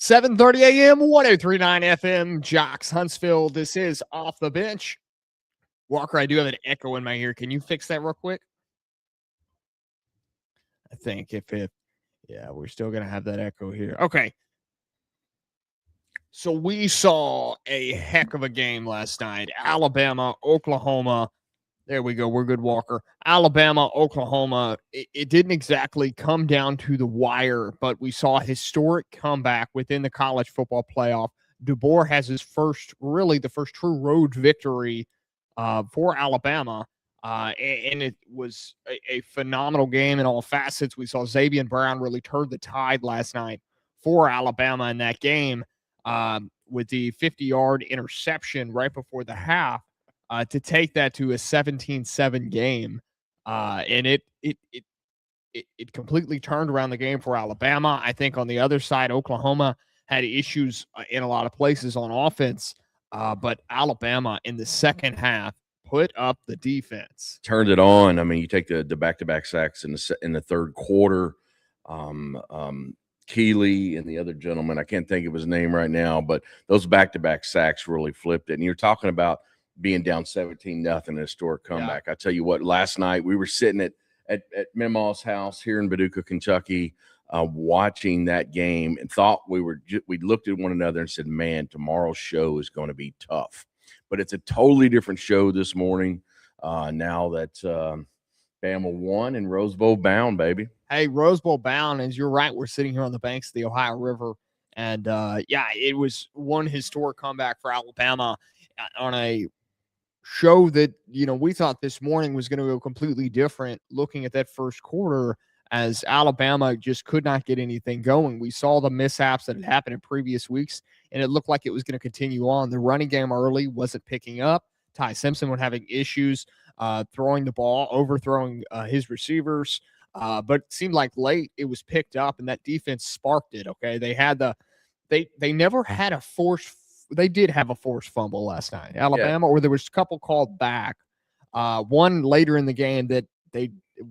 7:30 a.m., 1039 FM, Jocks, Huntsville. This is Off the Bench. Walker, I do have an echo in my ear. Can you fix that real quick? I think yeah, we're still going to have that echo here. Okay. So we saw a heck of a game last night. Alabama, Oklahoma. There we go. We're good, Walker. Alabama, Oklahoma. It didn't exactly come down to the wire, but we saw a historic comeback within the college football playoff. DeBoer has his first true road victory for Alabama. And it was a phenomenal game in all facets. We saw Xavier Brown really turn the tide last night for Alabama in that game with the 50-yard interception right before the half. To take that to a 17-7 game, and it completely turned around the game for Alabama. I think on the other side, Oklahoma had issues in a lot of places on offense, but Alabama in the second half put up the defense, turned it on. I mean, you take the back-to-back sacks in the third quarter. Keeley and the other gentleman, I can't think of his name right now, but those back-to-back sacks really flipped it. And you're talking about being down 17-0, a historic comeback. Yeah. I tell you what, last night we were sitting at Memaw's house here in Paducah, Kentucky, watching that game and thought we looked at one another and said, man, tomorrow's show is going to be tough. But it's a totally different show this morning now that Bama won and Rose Bowl bound, baby. Hey, Rose Bowl bound, and you're right. We're sitting here on the banks of the Ohio River. And, it was one historic comeback for Alabama on a show that, we thought this morning was going to go completely different looking at that first quarter as Alabama just could not get anything going. We saw the mishaps that had happened in previous weeks, and it looked like it was going to continue on. The running game early wasn't picking up. Ty Simpson was having issues throwing the ball, overthrowing his receivers. But it seemed like late it was picked up, and that defense sparked it, okay? They never had a forced They did have a forced fumble last night, Alabama, or there was a couple called back. One later in the game that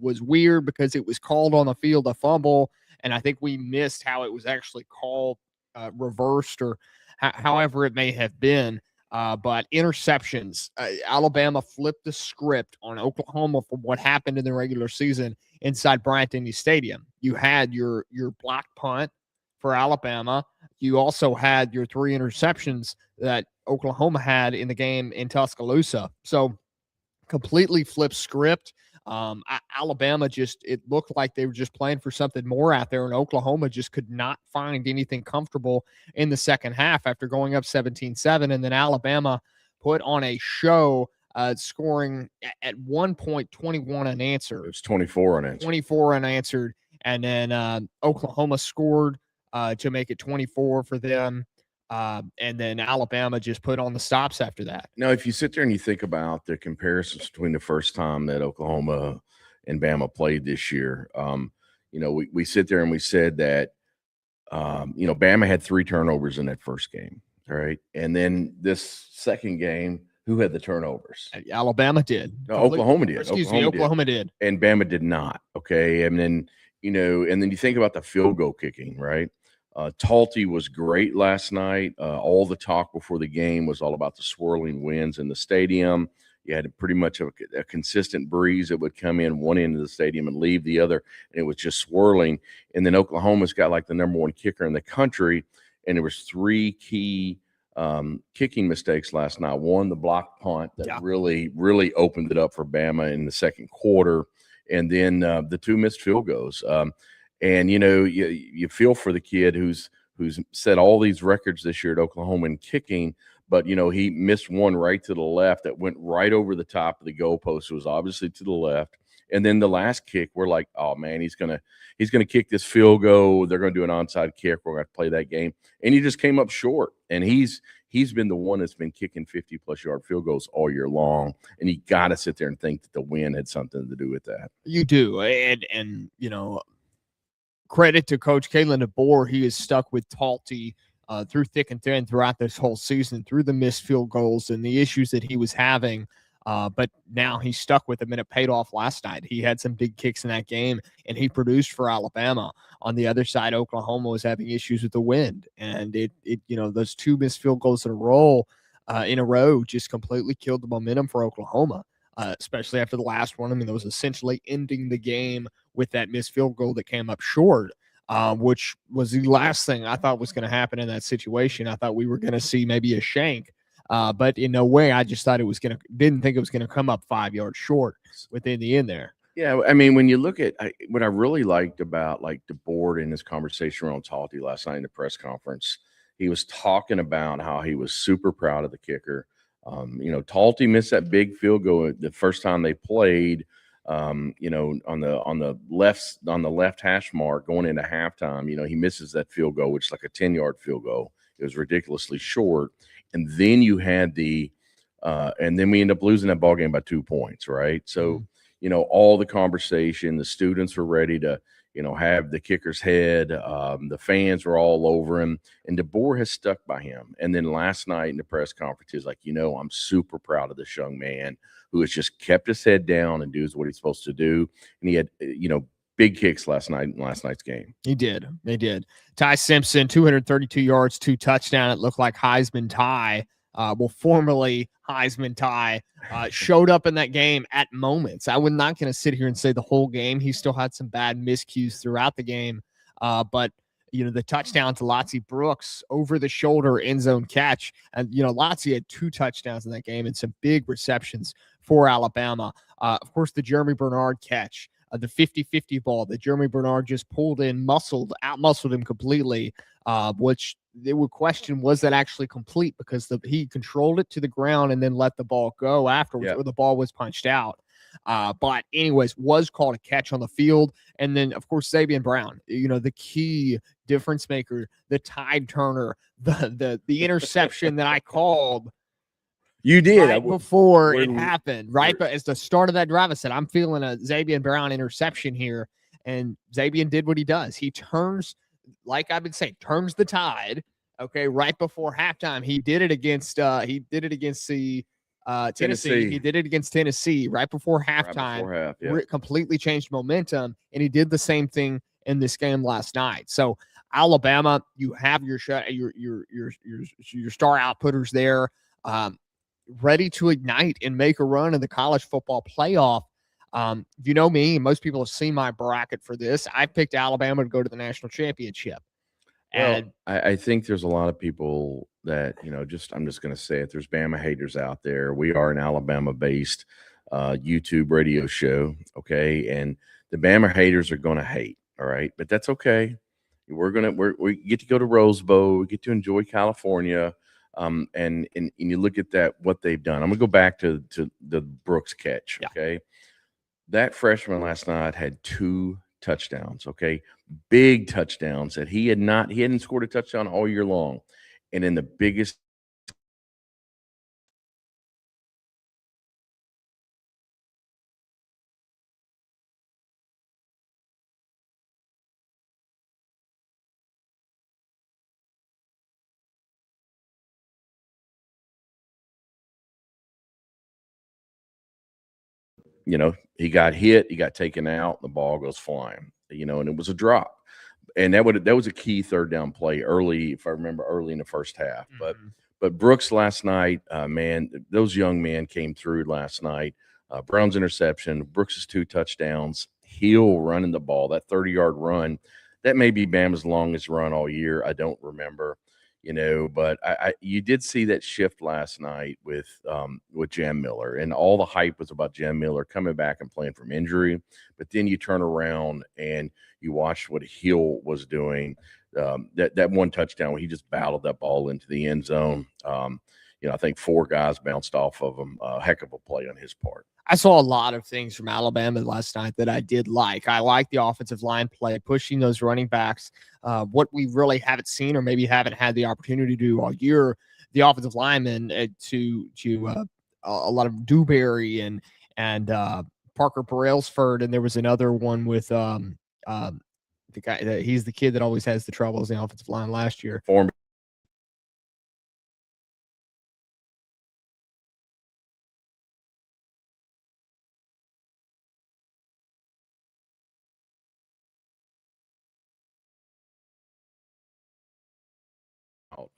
was weird because it was called on the field a fumble, and I think we missed how it was actually called reversed or however it may have been. But interceptions, Alabama flipped the script on Oklahoma from what happened in the regular season inside Bryant-Denny Stadium. You had your block punt for Alabama. You also had your 3 interceptions that Oklahoma had in the game in Tuscaloosa. So completely flipped script. Alabama it looked like they were just playing for something more out there, and Oklahoma just could not find anything comfortable in the second half after going up 17-7. And then Alabama put on a show, scoring at one point 21 unanswered. It was 24 unanswered. 24 unanswered. And then Oklahoma scored to make it 24 for them. And then Alabama just put on the stops after that. Now, if you sit there and you think about the comparisons between the first time that Oklahoma and Bama played this year, we sit there and we said that, Bama had 3 turnovers in that first game, all right? And then this second game, who had the turnovers? Alabama did. No, Oklahoma did. Oklahoma did. And Bama did not, okay? And then, and then you think about the field goal kicking, right? Talty was great last night. All the talk before the game was all about the swirling winds in the stadium. You had pretty much a consistent breeze that would come in one end of the stadium and leave the other, and it was just swirling. And then Oklahoma's got like the number 1 kicker in the country, and there was 3 key kicking mistakes last night. One, the block punt that really, really opened it up for Bama in the second quarter, and then the 2 missed field goals. And, you feel for the kid who's set all these records this year at Oklahoma in kicking, but, he missed one right to the left that went right over the top of the goalpost. It was obviously to the left. And then the last kick, we're like, oh, man, he's gonna kick this field goal. They're going to do an onside kick. We're going to play that game. And he just came up short. And he's been the one that's been kicking 50-plus yard field goals all year long. And you got to sit there and think that the win had something to do with that. You do. And credit to Coach Kalen DeBoer. He is stuck with Talty through thick and thin throughout this whole season, through the missed field goals and the issues that he was having. But now he's stuck with him, and it paid off last night. He had some big kicks in that game, and he produced for Alabama. On the other side, Oklahoma was having issues with the wind, and those 2 missed field goals in a row just completely killed the momentum for Oklahoma, especially after the last one. I mean, that was essentially ending the game with that missed field goal that came up short, which was the last thing I thought was going to happen in that situation. I thought we were going to see maybe a shank, but in no way. I just thought didn't think it was going to come up 5 yards short within the end there. Yeah, I mean, when you look at what I really liked about like the board in this conversation around Talty last night in the press conference, he was talking about how he was super proud of the kicker. Talty missed that big field goal the first time they played. On the left hash mark going into halftime. He misses that field goal, which is like a 10-yard field goal. It was ridiculously short, and then you had and then we end up losing that ball game by 2 points, right? So. All the conversation, the students were ready to, have the kicker's head. The fans were all over him, and DeBoer has stuck by him. And then last night in the press conference, he's like, I'm super proud of this young man who has just kept his head down and does what he's supposed to do. And he had, big kicks last night in last night's game. He did. They did. Ty Simpson, 232 yards, 2 touchdowns. It looked like Heisman Ty. Formerly Heisman Ty, showed up in that game at moments. I was not going to sit here and say the whole game. He still had some bad miscues throughout the game. But the touchdown to Lotzie Brooks over the shoulder end zone catch. And, Lotzie had 2 touchdowns in that game and some big receptions for Alabama. Of course, the Jeremy Bernard catch, the 50-50 ball that Jeremy Bernard just pulled in, out-muscled him completely, which they would question, was that actually complete? Because he controlled it to the ground and then let the ball go afterwards, or the ball was punched out. But anyways, was called a catch on the field. And then, of course, Zabian Brown, the key difference maker, the tide turner, the interception that I called. You did right before it happened, right? But as the start of that drive, I said, I'm feeling a Zabian Brown interception here. And Zabian did what he does. He turns, like I've been saying, turns the tide. Okay, right before halftime, he did it against Tennessee. He did it against Tennessee right before halftime. Completely changed momentum, and he did the same thing in this game last night. So Alabama, you have your star outputters there, ready to ignite and make a run in the college football playoff. You know me, most people have seen my bracket for this. I picked Alabama to go to the national championship. And I think there's a lot of people that, I'm just going to say it. There's Bama haters out there. We are an Alabama-based YouTube radio show, and the Bama haters are going to hate, all right? But that's okay. We get to go to Rose Bowl. We get to enjoy California. And you look at that, what they've done. I'm going to go back to the Brooks catch, okay? That freshman last night had 2 touchdowns, big touchdowns that he hadn't scored a touchdown all year long. And in the biggest he got hit, he got taken out, the ball goes flying, and it was a drop. And that was a key third down play early, if I remember, early in the first half. Mm-hmm. But Brooks last night, man, those young men came through last night. Brown's interception, Brooks's 2 touchdowns, Hill running the ball, that 30-yard run. That may be Bama's longest run all year. I don't remember, but you did see that shift last night with Jam Miller, and all the hype was about Jam Miller coming back and playing from injury. But then you turn around and you watch what Hill was doing. That one touchdown where he just battled that ball into the end zone. I think 4 guys bounced off of him. A heck of a play on his part. I saw a lot of things from Alabama last night that I did like. I like the offensive line play, pushing those running backs. What we really haven't seen, or maybe haven't had the opportunity to do all year, the offensive linemen to a lot of Dewberry and Parker Brailsford, and there was another one with the guy. He's the kid that always has the troubles in the offensive line last year.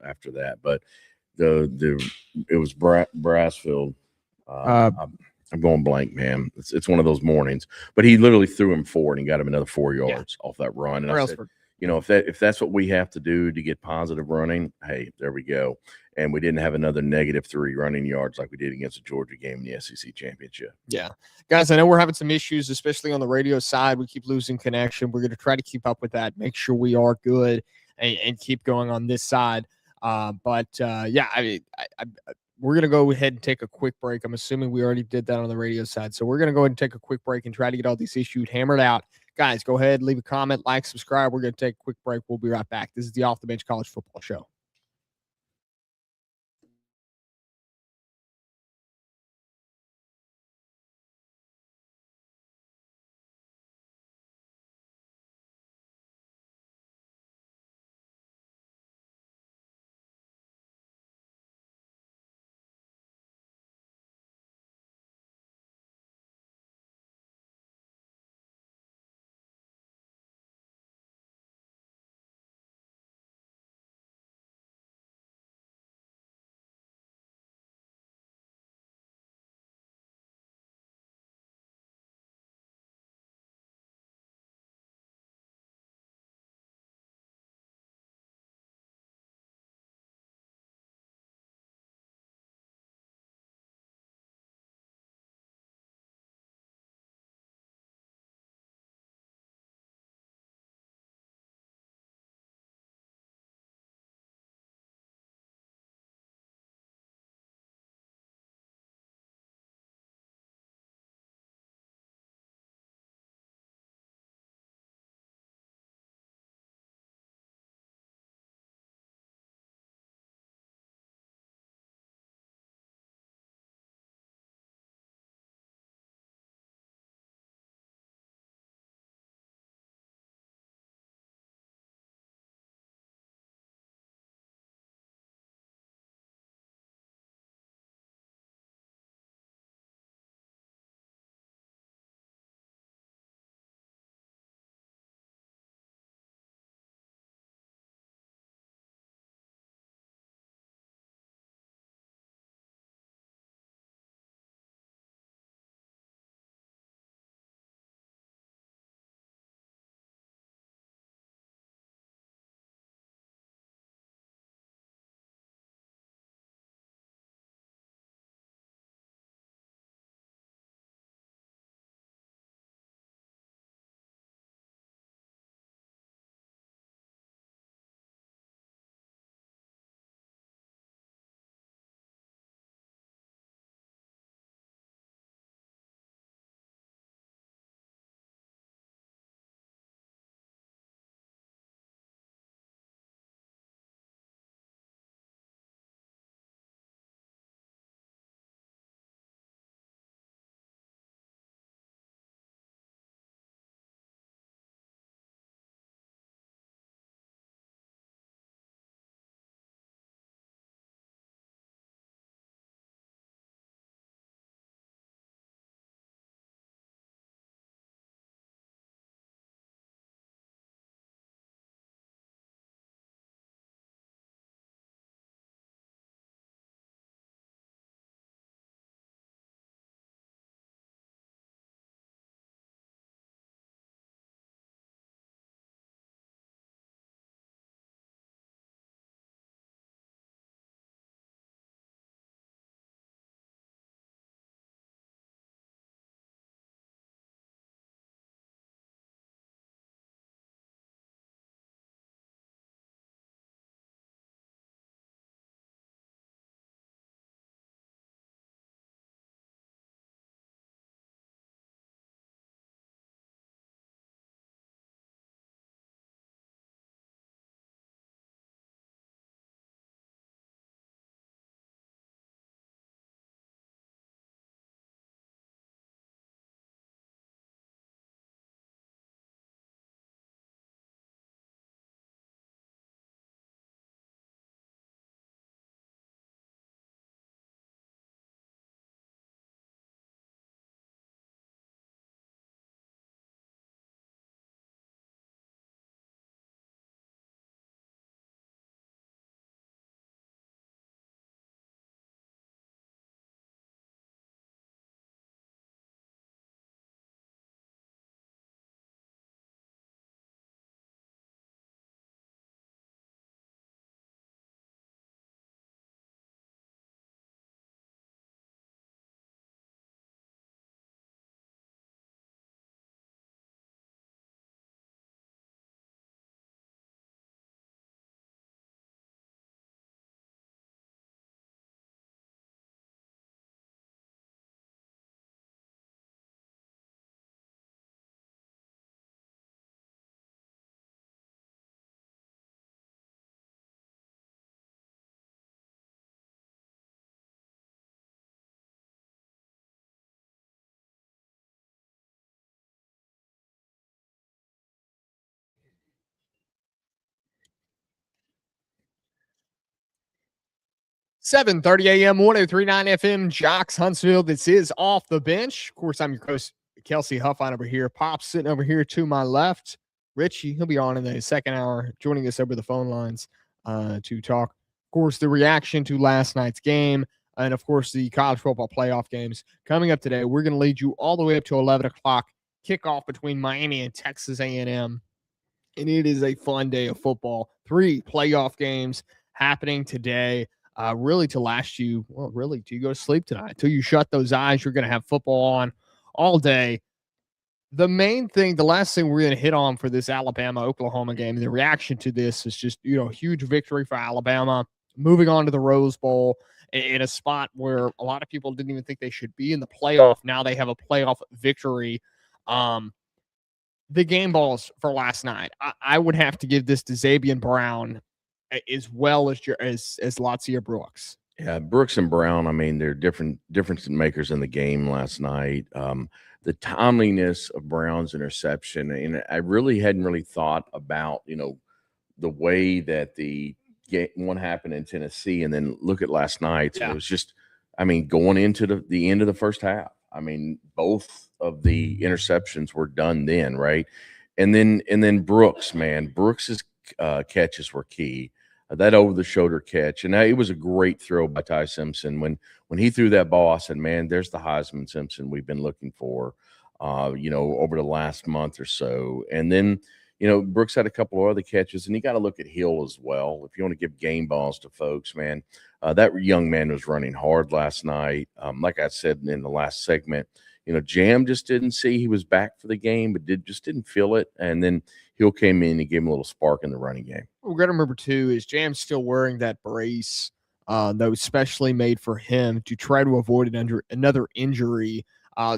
after that. But it was Brassfield. I'm going blank, man. It's one of those mornings. But he literally threw him 4 and he got him another 4 yards off that run. And I said, if that's what we have to do to get positive running, hey, there we go. And we didn't have another -3 running yards like we did against the Georgia game in the SEC championship. Yeah. Guys, I know we're having some issues, especially on the radio side. We keep losing connection. We're going to try to keep up with that, make sure we are good and keep going on this side. We're going to go ahead and take a quick break. I'm assuming we already did that on the radio side. So we're going to go ahead and take a quick break and try to get all these issues hammered out. Guys, go ahead, leave a comment, like, subscribe. We're going to take a quick break. We'll be right back. This is the Off the Bench College Football Show. 7:30 a.m. 1039 FM, Jocks Huntsville. This is Off the Bench. Of course, I'm your host, Kelsey Huffine over here. Pop's sitting over here to my left. Richie, he'll be on in the second hour, joining us over the phone lines to talk, of course, the reaction to last night's game, and, of course, the college football playoff games coming up today. We're going to lead you all the way up to 11 o'clock, kickoff between Miami and Texas A&M, and it is a fun day of football. 3 playoff games happening today. Really to last you, well, really, till you go to sleep tonight. Till you shut those eyes, you're going to have football on all day. The main thing, the last thing we're going to hit on for this Alabama-Oklahoma game, the reaction to this is just, huge victory for Alabama, moving on to the Rose Bowl in a spot where a lot of people didn't even think they should be in the playoff. Now they have a playoff victory. The game balls for last night, I would have to give this to Xavier Brown as well as Latzia Brooks. Yeah, Brooks and Brown, I mean, they're difference makers in the game last night. The timeliness of Brown's interception, and I really hadn't really thought about, the way that the one happened in Tennessee, and then look at last night. Yeah. It was just, I mean, going into the end of the first half. I mean, both of the interceptions were done then, right? And then Brooks, man, Brooks's catches were key. That over-the-shoulder catch, and it was a great throw by Ty Simpson. When he threw that ball, I said, man, there's the Heisman Simpson we've been looking for, over the last month or so. And then, Brooks had a couple of other catches, and you got to look at Hill as well. If you want to give game balls to folks, man, that young man was running hard last night. Like I said in the last segment, Jam just didn't see he was back for the game, but just didn't feel it. And then Hill came in and gave him a little spark in the running game. We've got to remember, too, is Jam's still wearing that brace that was specially made for him to try to avoid another injury.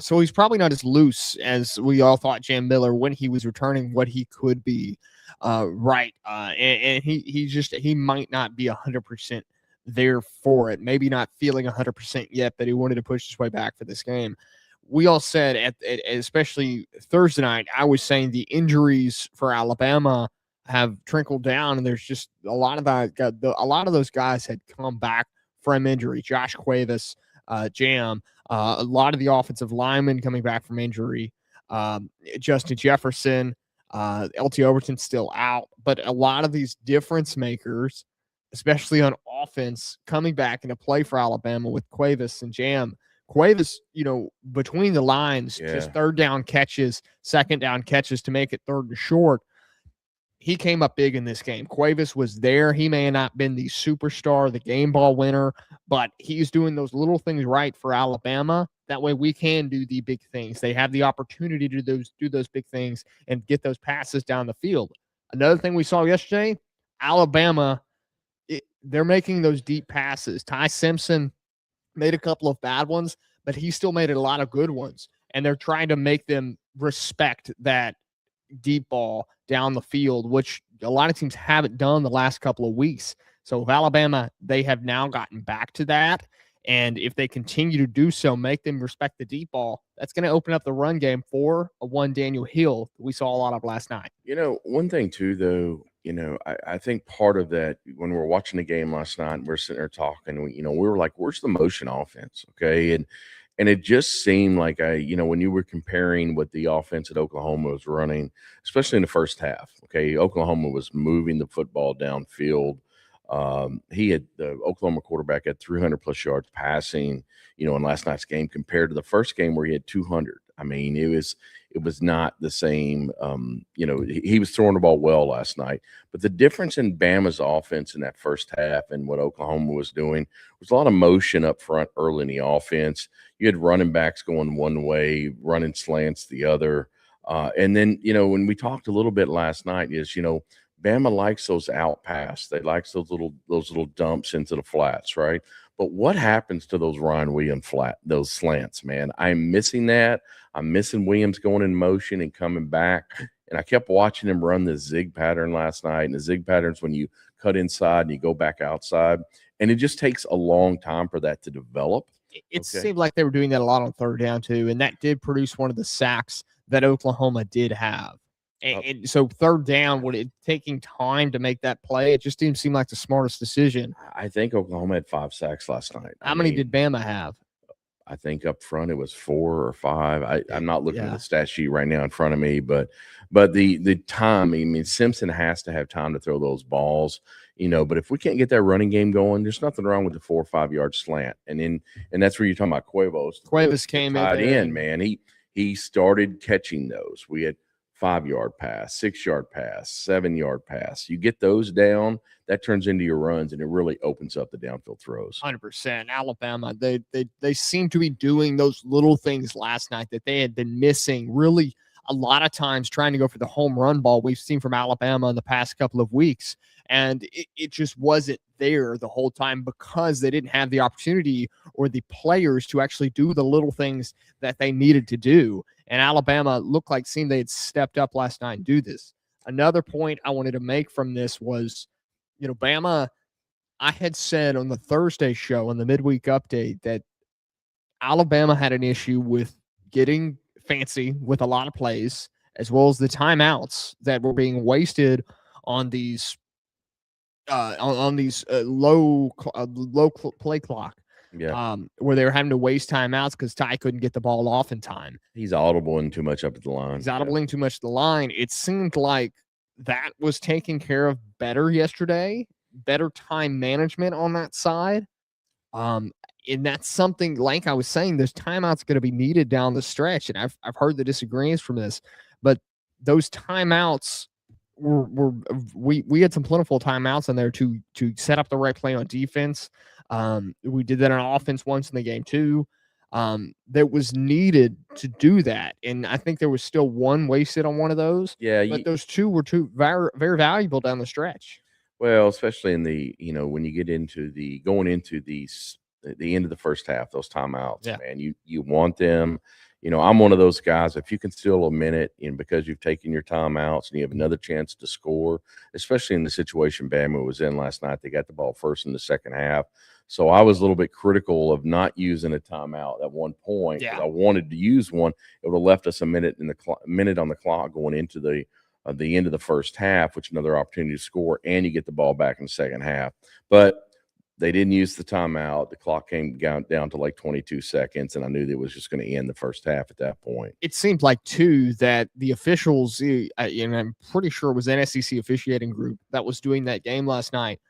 So he's probably not as loose as we all thought Jam Miller when he was returning what he could be. Right. And he might not be 100% there for it. Maybe not feeling 100% yet, but he wanted to push his way back for this game. We all said, especially Thursday night, I was saying the injuries for Alabama have trickled down, and there's just a lot of those guys had come back from injury. Josh Cuevas, Jam, a lot of the offensive linemen coming back from injury. Justin Jefferson, LT Overton still out, but a lot of these difference makers, especially on offense, coming back into play for Alabama with Cuevas and Jam. Cuevas, between the lines, just third down catches, second down catches to make it third and short. He came up big in this game. Cuevas was there. He may have not been the superstar, the game ball winner, but he's doing those little things right for Alabama. That way we can do the big things. They have the opportunity to do those big things and get those passes down the field. Another thing we saw yesterday, Alabama, they're making those deep passes. Ty Simpson made a couple of bad ones, but he still made a lot of good ones. And they're trying to make them respect that deep ball down the field, which a lot of teams haven't done the last couple of weeks. So with Alabama, they have now gotten back to that. And if they continue to do so, make them respect the deep ball, that's going to open up the run game for one Daniel Hill that we saw a lot of last night. One thing too, though, I think part of that, when we were watching the game last night, we're sitting there talking, we were like, where's the motion offense? Okay. And it just seemed like when you were comparing what the offense at Oklahoma was running, especially in the first half, okay, Oklahoma was moving the football downfield. The Oklahoma quarterback had 300 plus yards passing, in last night's game compared to the first game where he had 200. I mean, it was not the same. He was throwing the ball well last night, but the difference in Bama's offense in that first half and what Oklahoma was doing was a lot of motion up front early in the offense. You had running backs going one way, running slants the other. And then, when we talked a little bit last night is, Bama likes those out pass. They like those little dumps into the flats, right? But what happens to those Ryan Williams those slants, man? I'm missing that. I'm missing Williams going in motion and coming back. And I kept watching him run the zig pattern last night. And the zig pattern's when you cut inside and you go back outside. And it just takes a long time for that to develop. It seemed like they were doing that a lot on third down, too. And that did produce one of the sacks that Oklahoma did have. And so third down, would it taking time to make that play? It just didn't seem like the smartest decision. I think Oklahoma had 5 sacks last night. How many did Bama have? I think up front it was 4 or 5. I'm not looking at the stat sheet right now in front of me, but the time, I mean, Simpson has to have time to throw those balls, but if we can't get that running game going, there's nothing wrong with the 4 or 5 yard slant. And that's where you're talking about Cuevas. Cuevas came in, man. He started catching those. We had 5 yard pass, 6 yard pass, 7 yard pass. You get those down, that turns into your runs, and it really opens up the downfield throws. 100%. Alabama, they seem to be doing those little things last night that they had been missing. Really, a lot of times trying to go for the home run ball we've seen from Alabama in the past couple of weeks, and it just wasn't there the whole time because they didn't have the opportunity or the players to actually do the little things that they needed to do. And Alabama looked like they had stepped up last night and do this. Another point I wanted to make from this was, Bama, I had said on the Thursday show on the midweek update that Alabama had an issue with getting fancy with a lot of plays, as well as the timeouts that were being wasted on these low play clock. Yeah. Where they were having to waste timeouts because Ty couldn't get the ball off in time. He's audibling too much up at the line. Too much at the line. It seemed like that was taken care of better yesterday. Better time management on that side. And that's something, like I was saying, there's timeouts going to be needed down the stretch. And I've heard the disagreements from this, but those timeouts we had some plentiful timeouts in there to set up the right play on defense. We did that on offense once in the game too. That was needed to do that, and I think there was still one wasted on one of those. Yeah, but those two were very, very valuable down the stretch. Well, especially in the when you get into going into the end of the first half, those timeouts, man, you want them. I'm one of those guys. If you can steal a minute, because you've taken your timeouts and you have another chance to score, especially in the situation Bama was in last night, they got the ball first in the second half. So I was a little bit critical of not using a timeout at one point. Yeah. I wanted to use one. It would have left us a minute minute on the clock going into the end of the first half, which is another opportunity to score, and you get the ball back in the second half. But they didn't use the timeout. The clock came down to like 22 seconds, and I knew that it was just going to end the first half at that point. It seemed like, too, that the officials, and I'm pretty sure it was an SEC officiating group that was doing that game last night,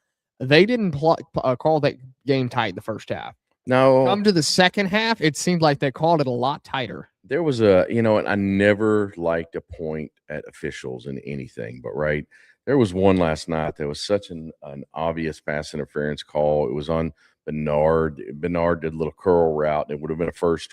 they didn't call that game tight the first half. No. Come to the second half, it seemed like they called it a lot tighter. There was and I never liked to point at officials in anything, but right. There was one last night that was such an obvious pass interference call. It was on Bernard. Bernard did a little curl route. It would have been a first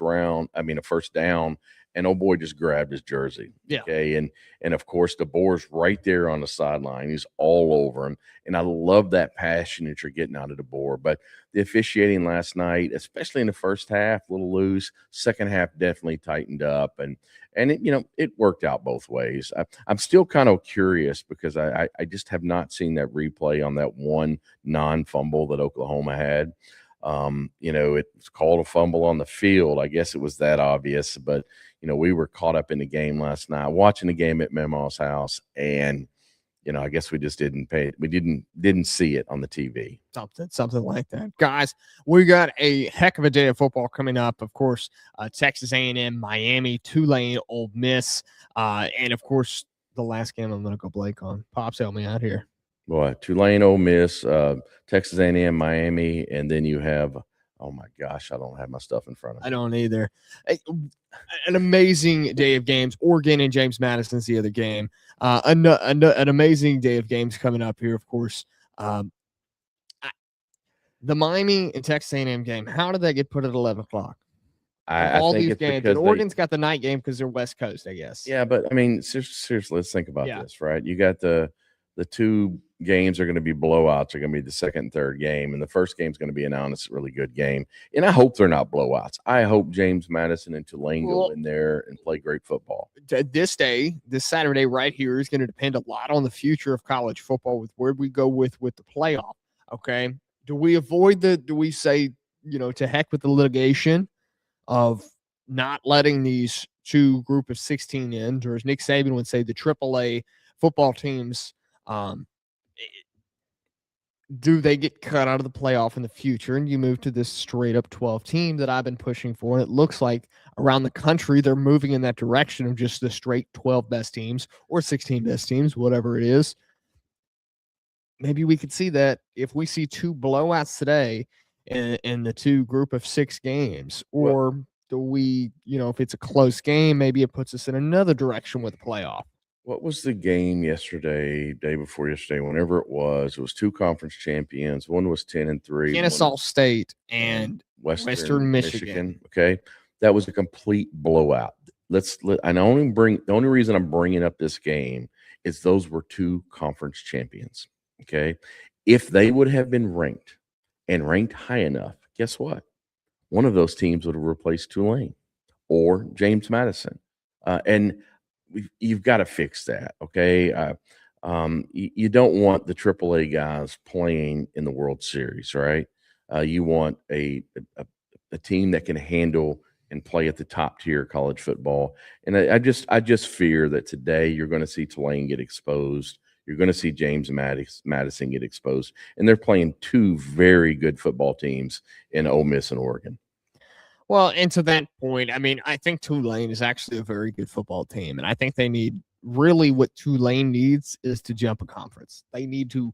down. And old boy just grabbed his jersey. Yeah. Okay. And of course, DeBoer's right there on the sideline. He's all over him. And I love that passion that you're getting out of DeBoer. But the officiating last night, especially in the first half, a little loose. Second half definitely tightened up. And it worked out both ways. I'm still kind of curious because I just have not seen that replay on that one non-fumble that Oklahoma had. It was called a fumble on the field. I guess it was that obvious, but we were caught up in the game last night, watching the game at Mema's house, and I guess we just didn't see it on the TV. Something like that. Guys, we got a heck of a day of football coming up. Of course, Texas A&M, Miami, Tulane, Ole Miss, and of course, the last game I'm going to go blank on. Pops, help me out here. Boy, Tulane, Ole Miss, Texas A&M, Miami, and then you have, oh my gosh, I don't have my stuff in front of me. I don't either. An amazing day of games. Oregon and James Madison's the other game. An amazing day of games coming up here, of course. The Miami and Texas A&M game, how did that get put at 11 o'clock? I think these games, and Oregon's got the night game because they're West Coast, I guess. Yeah, but I mean, seriously, let's think about this, right? You got the two games are going to be blowouts. Are going to be the second and third game, and the first game is going to be an honest, really good game. And I hope they're not blowouts. I hope James Madison and Tulane go in there and play great football. This Saturday right here is going to depend a lot on the future of college football with where we go with the playoff. Okay, do we say to heck with the litigation of not letting these two group of 16 in, or as Nick Saban would say, the AAA football teams, um, do they get cut out of the playoff in the future and you move to this straight up 12 team that I've been pushing for? And it looks like around the country, they're moving in that direction of just the straight 12 best teams or 16 best teams, whatever it is. Maybe we could see that if we see two blowouts today in the two group of 6 games, Well, or do we, if it's a close game, maybe it puts us in another direction with the playoff. what was the game yesterday, day before yesterday, whenever it was two conference champions. One was 10-3, one Kennesaw was State and Western Western Michigan. Michigan. Okay. That was a complete blowout. And the only reason I'm bringing up this game is those were two conference champions. Okay. If they would have been ranked and ranked high enough, guess what? One of those teams would have replaced Tulane or James Madison. And you've got to fix that. Okay. You don't want the AAA guys playing in the World Series, right? You want a team that can handle and play at the top tier college football. And I just fear that today you're going to see Tulane get exposed. You're going to see James Madison get exposed, and they're playing two very good football teams in Ole Miss and Oregon. Well, and to that point, I mean, I think Tulane is actually a very good football team, and I think they need really what Tulane needs is to jump a conference. They need to.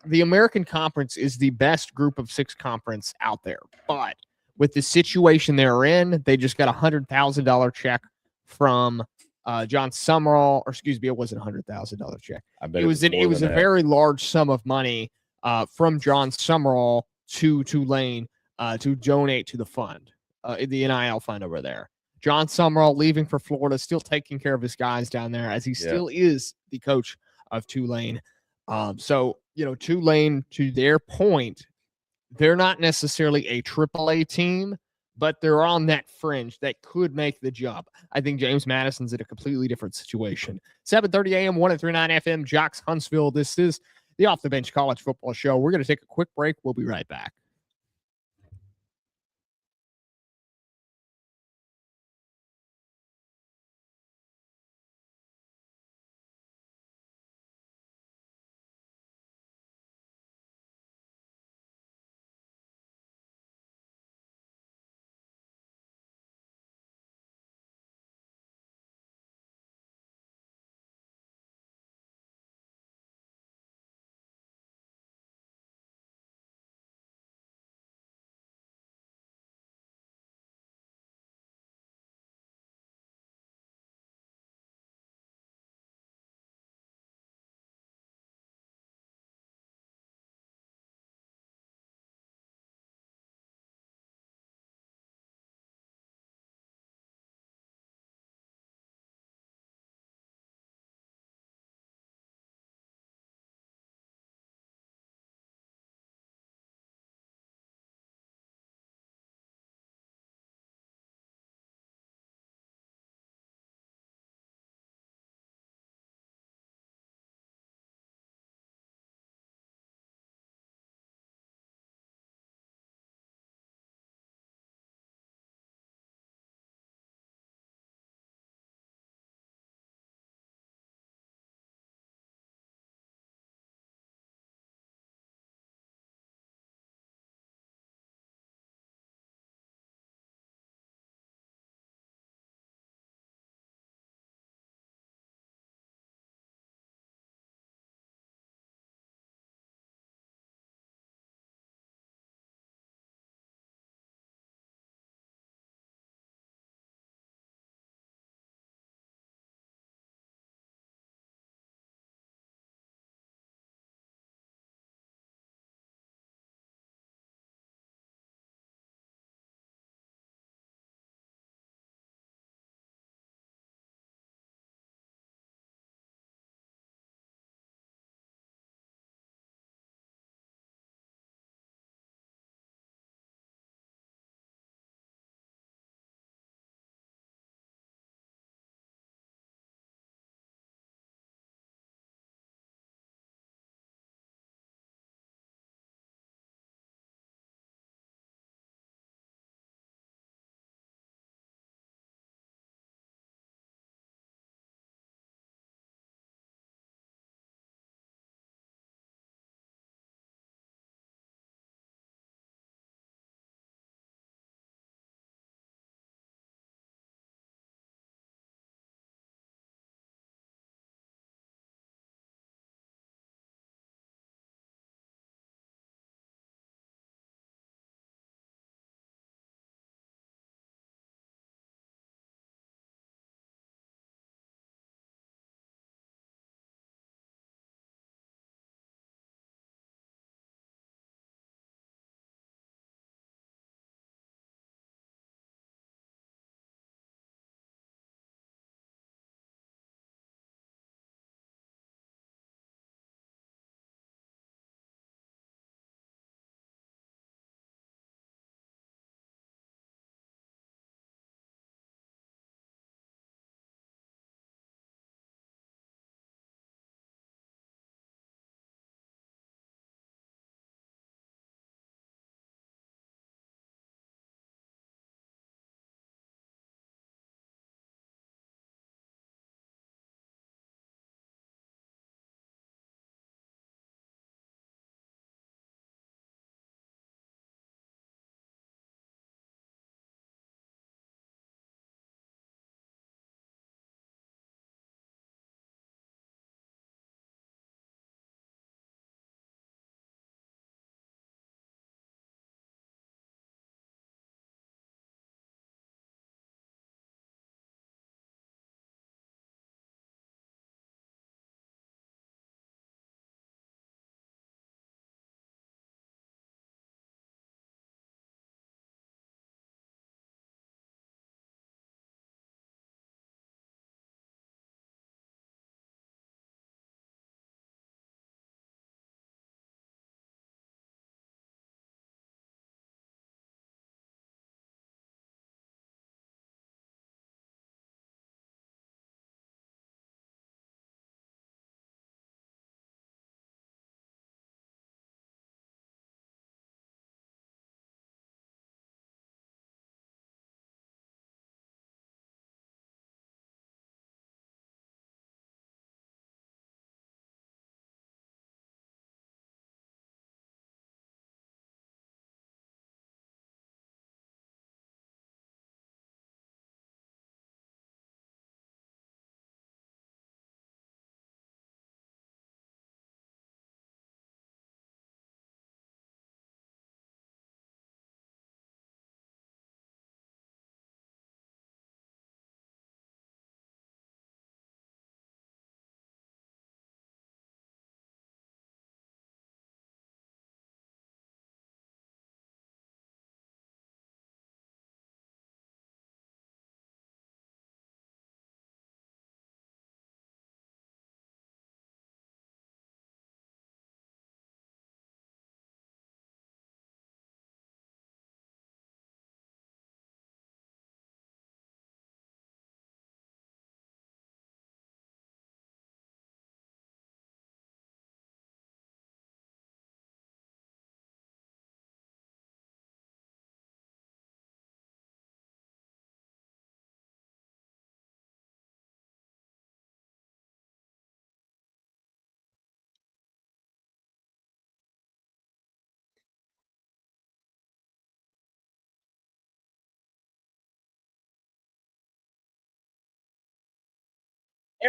The American Conference is the best group of 6 conference out there, but with the situation they're in, they just got $100,000 check from John Summerall, or excuse me, it wasn't $100,000 check. I bet It was a very large sum of money from John Summerall to Tulane to donate to the fund, the NIL fund over there. John Summerall leaving for Florida, still taking care of his guys down there as he still is the coach of Tulane. So, Tulane, to their point, they're not necessarily a AAA team, but they're on that fringe that could make the jump. I think James Madison's in a completely different situation. 7:30 a.m., 103.9 FM, Jocks, Huntsville. This is the Off the Bench College Football Show. We're going to take a quick break. We'll be right back.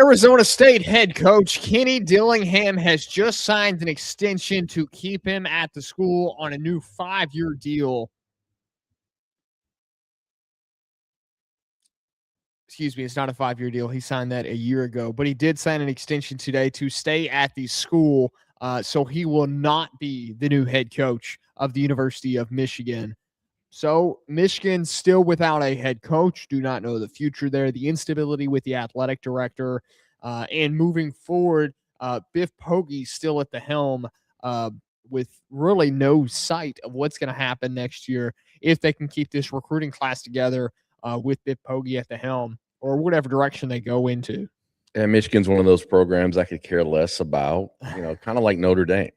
Arizona State head coach Kenny Dillingham has just signed an extension to keep him at the school on a new 5-year deal. Excuse me, it's not a 5-year deal. He signed that a year ago, but he did sign an extension today to stay at the school. So he will not be the new head coach of the University of Michigan. So Michigan still without a head coach. Do not know the future there. The instability with the athletic director, and moving forward, Biff Poggi still at the helm, with really no sight of what's going to happen next year if they can keep this recruiting class together, with Biff Poggi at the helm, or whatever direction they go into. And Michigan's one of those programs I could care less about, kind of like Notre Dame.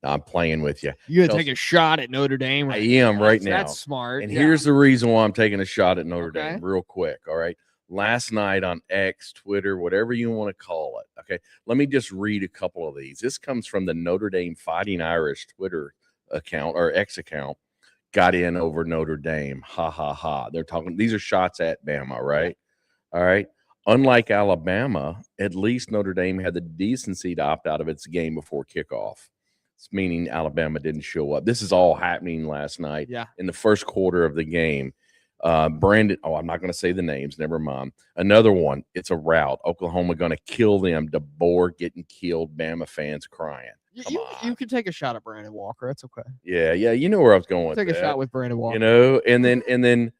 Now, I'm playing with you. You're going to take a shot at Notre Dame? I am right now. That's smart. And here's the reason why I'm taking a shot at Notre Okay. Dame real quick, all right? Last night on X, Twitter, whatever you want to call it, okay? Let me just read a couple of these. This comes from the Notre Dame Fighting Irish Twitter account or X account. Got in over Notre Dame. Ha, ha, ha. They're talking – these are shots at Bama, right? All right. Unlike Alabama, at least Notre Dame had the decency to opt out of its game before kickoff. It's meaning Alabama didn't show up. This is all happening last night in the first quarter of the game. Brandon, I'm not going to say the names. Never mind. Another one, it's a rout. Oklahoma going to kill them. DeBoer getting killed. Bama fans crying. You can take a shot at Brandon Walker. That's okay. Yeah. You know where I was going with Take that. a shot with Brandon Walker. And then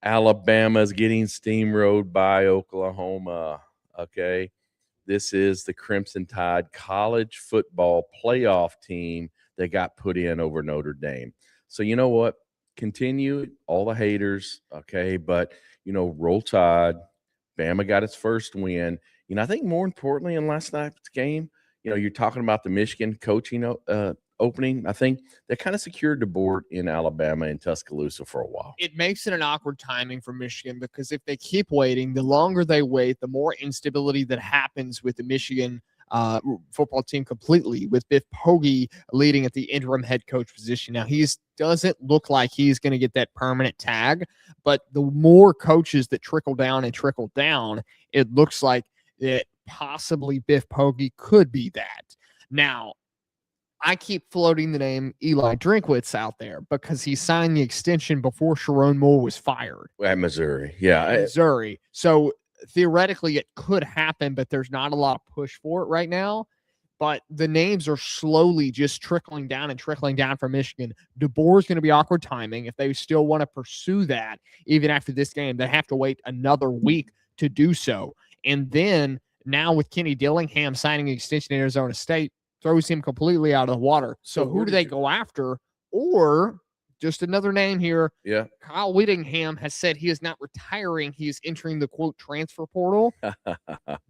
Alabama's getting steamrolled by Oklahoma. Okay. This is the Crimson Tide college football playoff team that got put in over Notre Dame. So you know what? Continue all the haters, okay? But, roll Tide. Bama got its first win. I think more importantly in last night's game, you're talking about the Michigan coaching opening. I think they kind of secured the board in Alabama and Tuscaloosa for a while. It makes it an awkward timing for Michigan because if they keep waiting, the longer they wait, the more instability that happens with the Michigan football team completely, with Biff Poggi leading at the interim head coach position. Now, he doesn't look like he's going to get that permanent tag, but the more coaches that trickle down, it looks like that possibly Biff Poggi could be that. Now, I keep floating the name Eli Drinkwitz out there because he signed the extension before Sharon Moore was fired. At Missouri. Yeah. Missouri. So theoretically it could happen, but there's not a lot of push for it right now. But the names are slowly just trickling down from Michigan. DeBoer's going to be awkward timing. If they still want to pursue that, even after this game, they have to wait another week to do so. And then now with Kenny Dillingham signing an extension in Arizona State, throws him completely out of the water. So who do they go after? Or just another name here. Yeah. Kyle Whittingham has said he is not retiring. He is entering the quote transfer portal.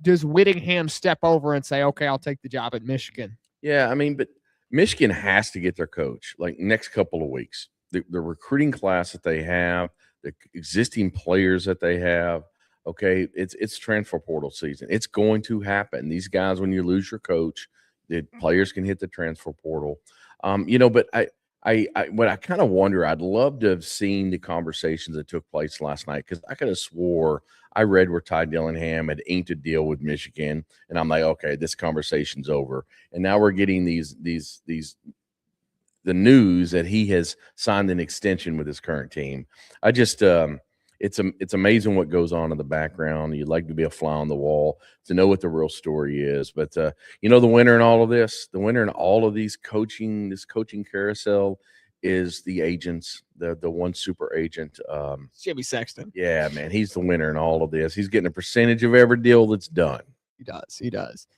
Does Whittingham step over and say, okay, I'll take the job at Michigan? Yeah. But Michigan has to get their coach like next couple of weeks. The recruiting class that they have, the existing players that they have. Okay. It's transfer portal season. It's going to happen. These guys, when you lose your coach, the players can hit the transfer portal. But what I kind of wonder, I'd love to have seen the conversations that took place last night because I could have swore I read where Ty Dillingham had inked a deal with Michigan, and I'm like, okay, this conversation's over. And now we're getting the news that he has signed an extension with his current team. I just it's amazing what goes on in the background. You'd like to be a fly on the wall to know what the real story is. But, the winner in all of this, the winner in all of this coaching carousel is the agents, the one super agent. Jimmy Sexton. Yeah, man, he's the winner in all of this. He's getting a percentage of every deal that's done. He does.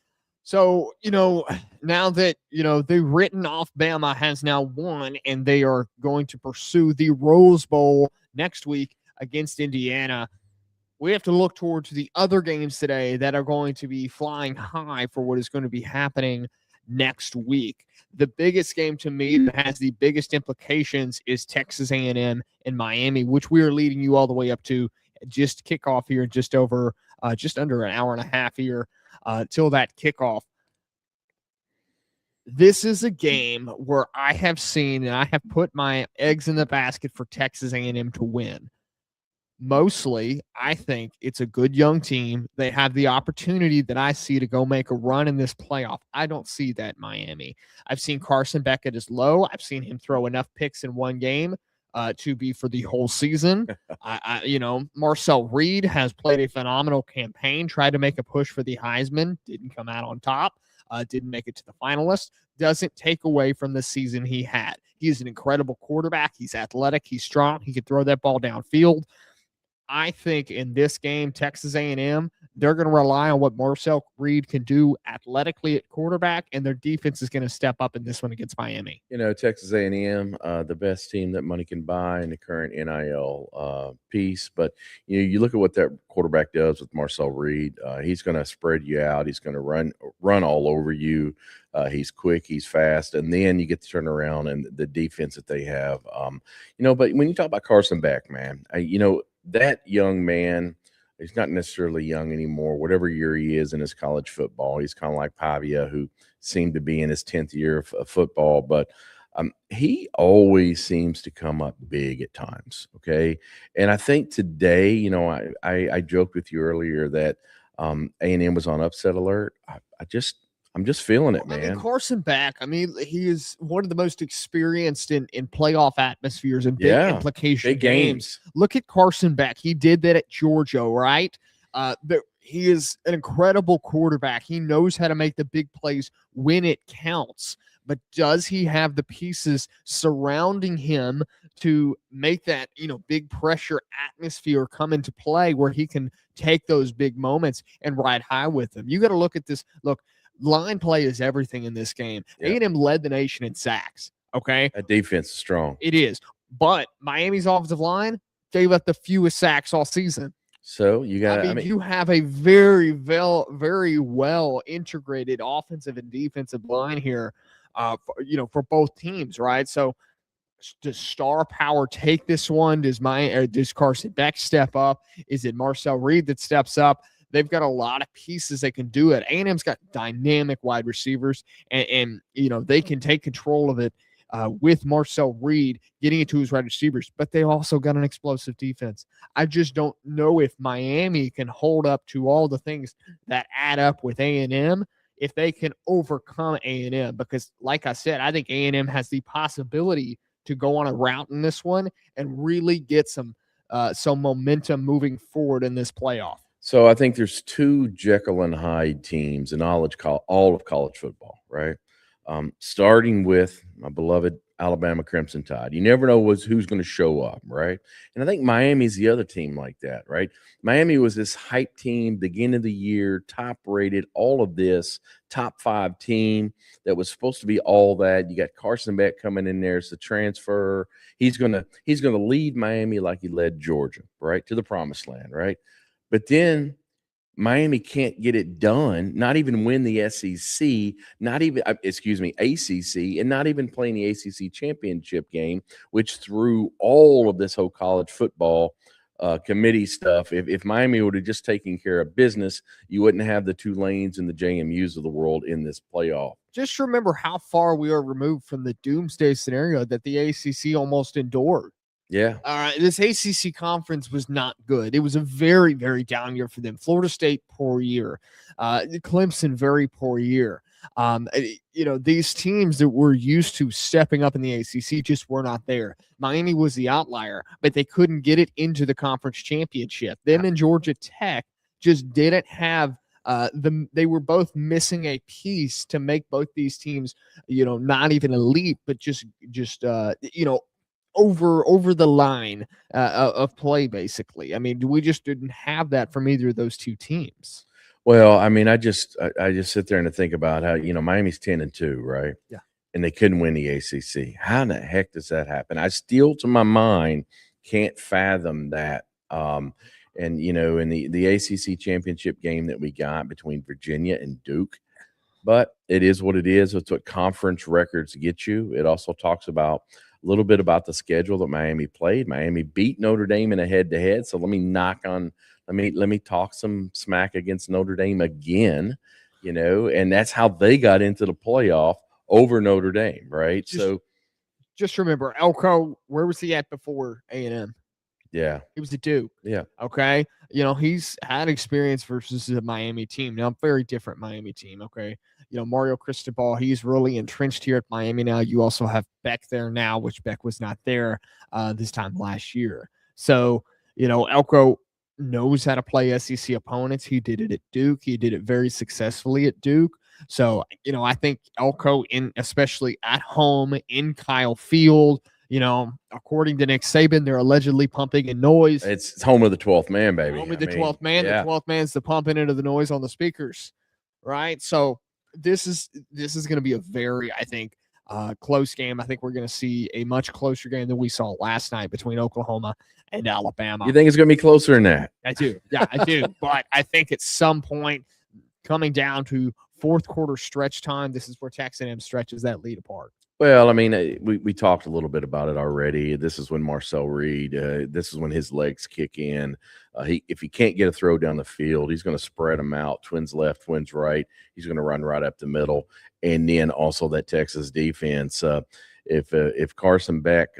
So, now that, the written off Bama has now won and they are going to pursue the Rose Bowl next week against Indiana, we have to look towards the other games today that are going to be flying high for what is going to be happening next week. The biggest game to me that has the biggest implications is Texas A&M and Miami, which we are leading you all the way up to just kickoff here in just under an hour and a half here till that kickoff. This is a game where I have seen and I have put my eggs in the basket for Texas A&M to win. mostly, I think it's a good young team. They have the opportunity that I see to go make a run in this playoff. I don't see that in Miami. I've seen Carson Beck at his low. I've seen him throw enough picks in one game to be for the whole season. Marcel Reed has played a phenomenal campaign, tried to make a push for the Heisman, didn't come out on top, didn't make it to the finalists. Doesn't take away from the season he had. He is an incredible quarterback. He's athletic. He's strong. He can throw that ball downfield. I think in this game, Texas A&M, they're going to rely on what Marcel Reed can do athletically at quarterback, and their defense is going to step up in this one against Miami. Texas A&M, the best team that money can buy in the current NIL piece. But you look at what that quarterback does with Marcel Reed. He's going to spread you out. He's going to run all over you. He's quick. He's fast. And then you get to turn around and the defense that they have. But when you talk about Carson Beck, man, that young man, he's not necessarily young anymore. Whatever year he is in his college football, he's kind of like Pavia, who seemed to be in his 10th year of football. But he always seems to come up big at times, okay? And I think today, I joked with you earlier that A&M was on upset alert. I'm just feeling it, man. Carson Beck, he is one of the most experienced in playoff atmospheres and big implication games. Look at Carson Beck. He did that at Georgia, right? But he is an incredible quarterback. He knows how to make the big plays when it counts. But does he have the pieces surrounding him to make that, big pressure atmosphere come into play where he can take those big moments and ride high with them? You got to look at this. Look, line play is everything in this game. A&M led the nation in sacks, okay? That defense is strong. It is. But Miami's offensive line gave up the fewest sacks all season. So you got you have a very well integrated offensive and defensive line here, for both teams, right? So does star power take this one? Does Carson Beck step up? Is it Marcel Reed that steps up? They've got a lot of pieces that can do it. A&M's got dynamic wide receivers, and they can take control of it with Marcel Reed getting it to his wide receivers. But they also got an explosive defense. I just don't know if Miami can hold up to all the things that add up with A&M, if they can overcome A&M. Because, like I said, I think A&M has the possibility to go on a route in this one and really get some momentum moving forward in this playoff. So I think there's two Jekyll and Hyde teams in all of college football, right? Starting with my beloved Alabama Crimson Tide. You never know who's going to show up, right? And I think Miami's the other team like that, right? Miami was this hype team, beginning of the year, top rated, all of this, top 5 team that was supposed to be all that. You got Carson Beck coming in there as the transfer. He's gonna lead Miami like he led Georgia, right, to the promised land, right? But then Miami can't get it done, not even win the SEC, ACC, and not even playing the ACC championship game, which threw all of this whole college football committee stuff. If Miami would have just taken care of business, you wouldn't have the Tulanes and the JMUs of the world in this playoff. Just remember how far we are removed from the doomsday scenario that the ACC almost endured. Yeah. All right. This ACC conference was not good. It was a very, very down year for them. Florida State, poor year. Clemson, very poor year. These teams that were used to stepping up in the ACC just were not there. Miami was the outlier, but they couldn't get it into the conference championship. Them and Georgia Tech just didn't have they were both missing a piece to make both these teams, not even elite, but just over the line of play, basically. We just didn't have that from either of those two teams. Well, I just sit there and think about how, Miami's 10-2, right? Yeah. And they couldn't win the ACC. How in the heck does that happen? I still, to my mind, can't fathom that. In the ACC championship game that we got between Virginia and Duke, but it is what it is. It's what conference records get you. It also talks about a little bit about the schedule that Miami played. Miami beat Notre Dame in a head-to-head. So let me talk some smack against Notre Dame again, and that's how they got into the playoff over Notre Dame, right? Just remember, Elko, where was he at before A&M? Yeah. He was at Duke. Yeah. Okay. He's had experience versus a Miami team. Now, very different Miami team. Okay. Mario Cristobal, he's really entrenched here at Miami now. You also have Beck there now, which Beck was not there this time last year. So, Elko knows how to play SEC opponents. He did it at Duke. He did it very successfully at Duke. So, I think Elko, especially at home in Kyle Field, according to Nick Saban, they're allegedly pumping in noise. It's home of the 12th man, baby. Home of the 12th man. Yeah. The 12th man's the pumping into the noise on the speakers, right? So this is going to be a very, I think, close game. I think we're going to see a much closer game than we saw last night between Oklahoma and Alabama. You think it's going to be closer than that? I do. Yeah, I do. But I think at some point, coming down to fourth quarter stretch time, this is where Texas A&M stretches that lead apart. Well, I mean, we talked a little bit about it already. This is when Marcel Reed, this is when his legs kick in. If he can't get a throw down the field, he's going to spread them out, twins left, twins right. He's going to run right up the middle. And then also that Texas defense, if Carson Beck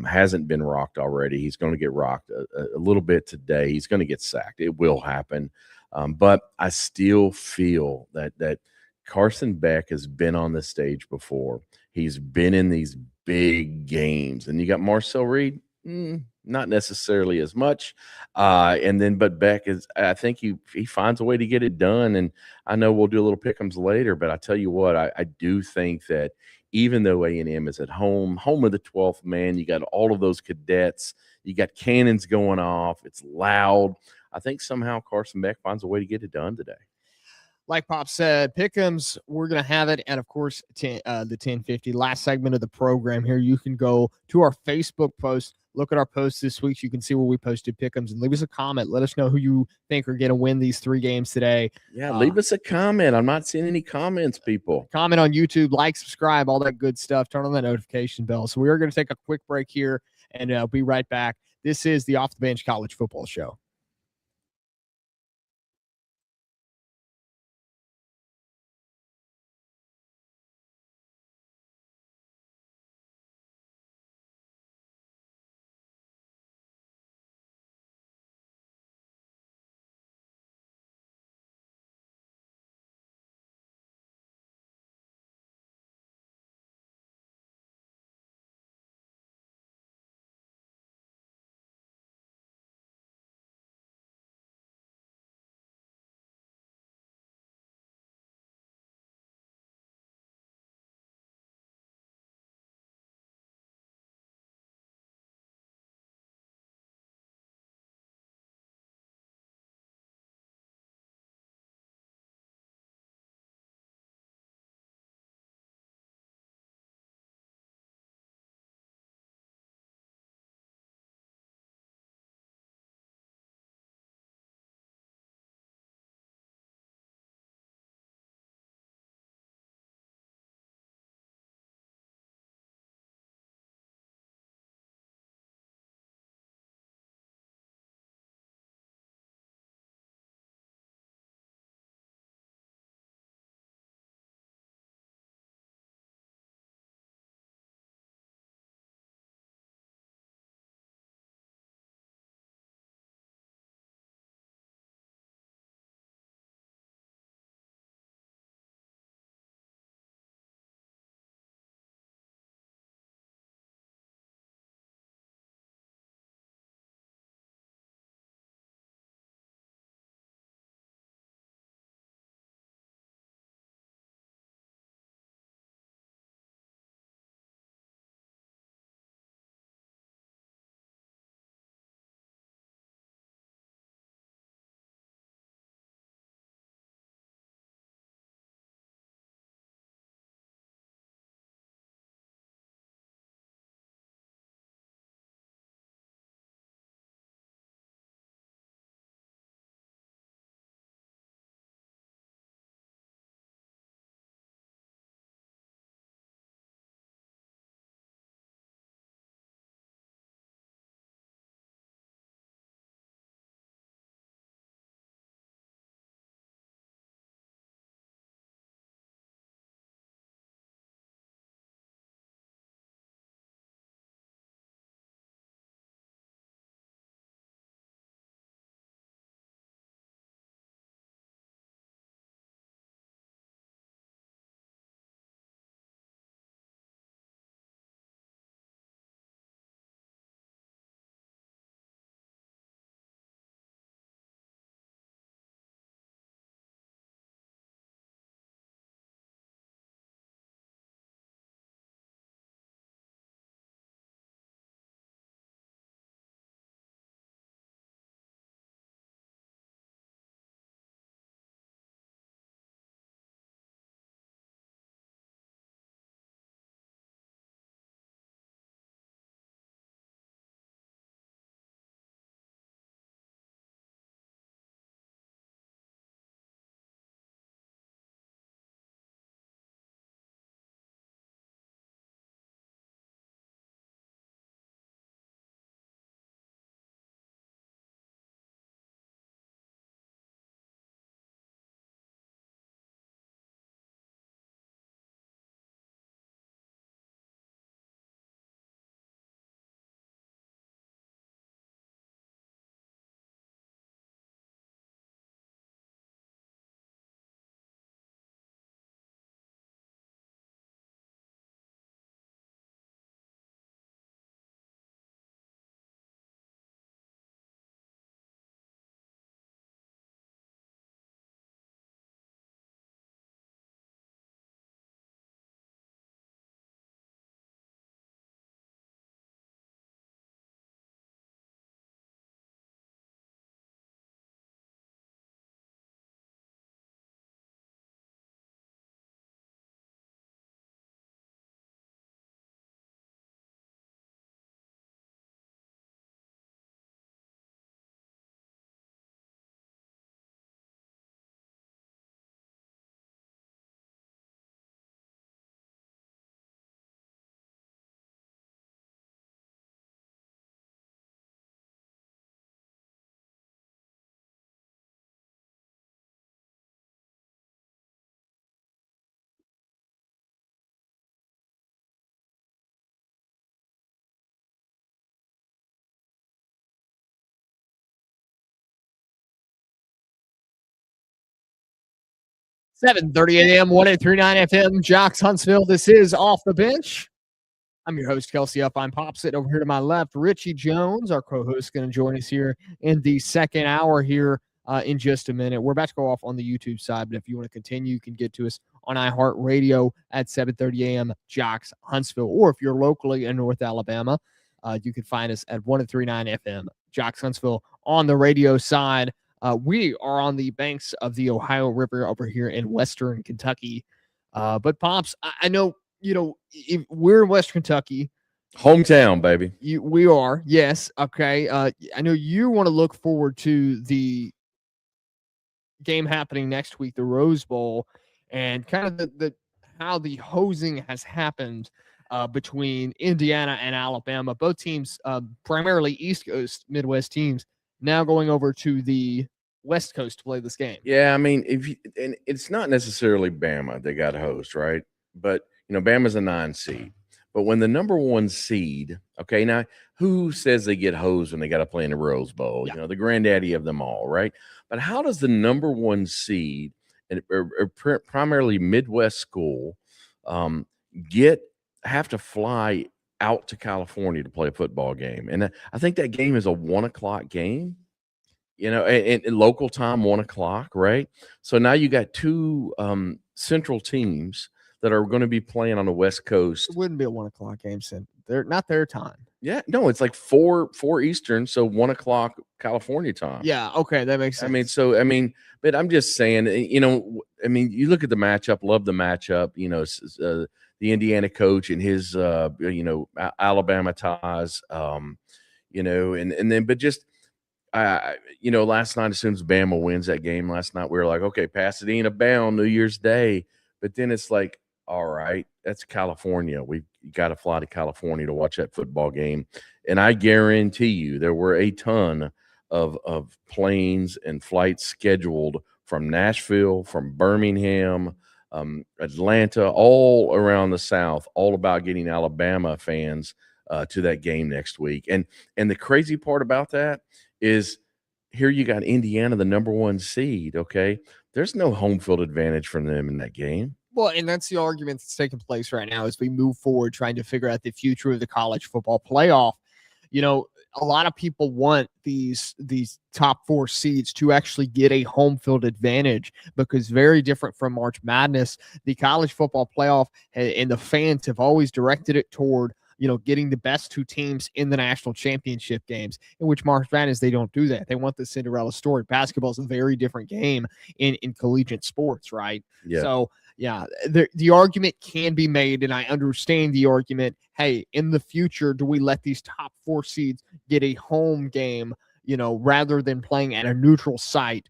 hasn't been rocked already, he's going to get rocked a little bit today. He's going to get sacked. It will happen. But I still feel that Carson Beck has been on the stage before. He's been in these big games. And you got Marcel Reed, not necessarily as much. But Beck I think he finds a way to get it done. And I know we'll do a little pick'ems later, but I tell you what, I do think that even though A&M is at home of the 12th man, you got all of those cadets, you got cannons going off, it's loud. I think somehow Carson Beck finds a way to get it done today. Like Pop said, pick'ems, we're going to have it. And, of course, the 1050, last segment of the program here. You can go to our Facebook post, look at our posts this week. You can see where we posted pick'ems and leave us a comment. Let us know who you think are going to win these 3 games today. Yeah, leave us a comment. I'm not seeing any comments, people. Comment on YouTube, like, subscribe, all that good stuff. Turn on that notification bell. So we are going to take a quick break here, and I'll be right back. This is the Off the Bench College Football Show. 7:30 a.m., 103.9 FM, Jocks Huntsville. This is Off the Bench. I'm your host, Kelsey Up. I'm Pop sitting over here to my left. Richie Jones, our co-host, going to join us here in the second hour here in just a minute. We're about to go off on the YouTube side, but if you want to continue, you can get to us on iHeartRadio at 7:30 a.m. Jocks Huntsville. Or if you're locally in North Alabama, you can find us at 103.9 FM Jocks Huntsville on the radio side. We are on the banks of the Ohio River over here in Western Kentucky. But Pops, I know, if we're in West Kentucky. Hometown, baby. We are, yes. Okay. I know you want to look forward to the game happening next week, the Rose Bowl, and kind of the how the hosing has happened between Indiana and Alabama. Both teams, primarily East Coast, Midwest teams, now going over to the West Coast to play this game. Yeah, I mean, and it's not necessarily Bama that got hosed, right? But Bama's a 9 seed. But when the number 1 seed, okay, now who says they get hosed when they got to play in the Rose Bowl? Yeah. The granddaddy of them all, right? But how does the number 1 seed, and primarily Midwest school, have to fly out to California to play a football game? And I think that game is a 1:00 game. In local time, 1:00, right? So now you got 2 central teams that are going to be playing on the West Coast. It wouldn't be a 1:00 game, since they're not their time. Yeah, no, it's like 4 Eastern, so 1:00 California time. Yeah, okay, that makes sense. But I'm just saying, you look at the matchup, love the matchup. The Indiana coach and his, Alabama ties. Last night, as soon as Bama wins that game last night, we were like, okay, Pasadena bound New Year's Day. But then it's like, all right, that's California. We've got to fly to California to watch that football game. And I guarantee you there were a ton of planes and flights scheduled from Nashville, from Birmingham, Atlanta, all around the South, all about getting Alabama fans to that game next week. And the crazy part about that is here you got Indiana, the number 1 seed, okay? There's no home field advantage from them in that game. Well, and that's the argument that's taking place right now as we move forward trying to figure out the future of the college football playoff. A lot of people want these top 4 seeds to actually get a home field advantage, because very different from March Madness, the college football playoff and the fans have always directed it toward getting the best 2 teams in the national championship games, in which March Madness, they don't do that. They want the Cinderella story. Basketball is a very different game in collegiate sports, right? Yeah. So, yeah, the argument can be made, and I understand the argument. Hey, in the future, do we let these top 4 seeds get a home game, rather than playing at a neutral site?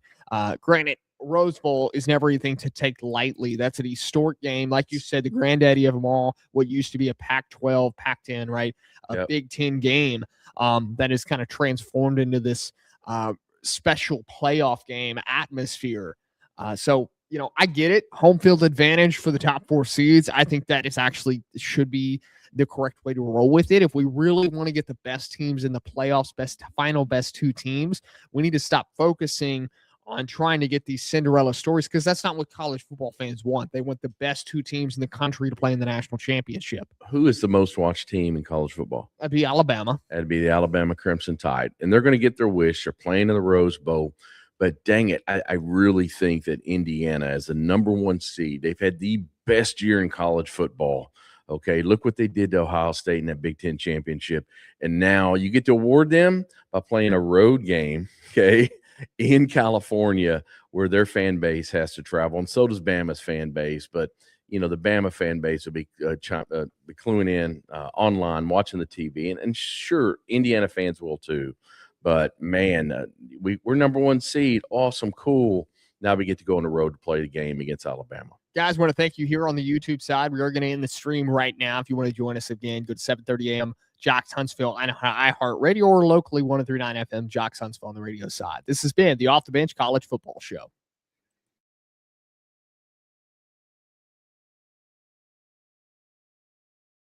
Granted, Rose Bowl is never anything to take lightly. That's an historic game. Like you said, the granddaddy of them all, what used to be a Pac-12, Pac-10, right? A Big Ten game that is kind of transformed into this special playoff game atmosphere. So, I get it. Home field advantage for the top 4 seeds. I think that is actually should be the correct way to roll with it. If we really want to get the best teams in the playoffs, best 2 teams, we need to stop focusing on trying to get these Cinderella stories, because that's not what college football fans want. They want the best 2 teams in the country to play in the national championship. Who is the most watched team in college football? That'd be Alabama. That'd be the Alabama Crimson Tide. And they're going to get their wish. They're playing in the Rose Bowl. But dang it, I really think that Indiana, as the number 1 seed, they've had the best year in college football. Okay, look what they did to Ohio State in that Big Ten championship. And now you get to award them by playing a road game, okay, in California, where their fan base has to travel. And so does Bama's fan base. But, the Bama fan base will be cluing in online, watching the TV. And sure, Indiana fans will too. But, man, we're number 1 seed. Awesome, cool. Now we get to go on the road to play the game against Alabama. Guys, I want to thank you here on the YouTube side. We are going to end the stream right now. If you want to join us again, go to 7:30 a.m. Jocks Huntsville and iHeartRadio, or locally 103.9 FM Jocks Huntsville on the radio side. This has been the Off the Bench College Football Show.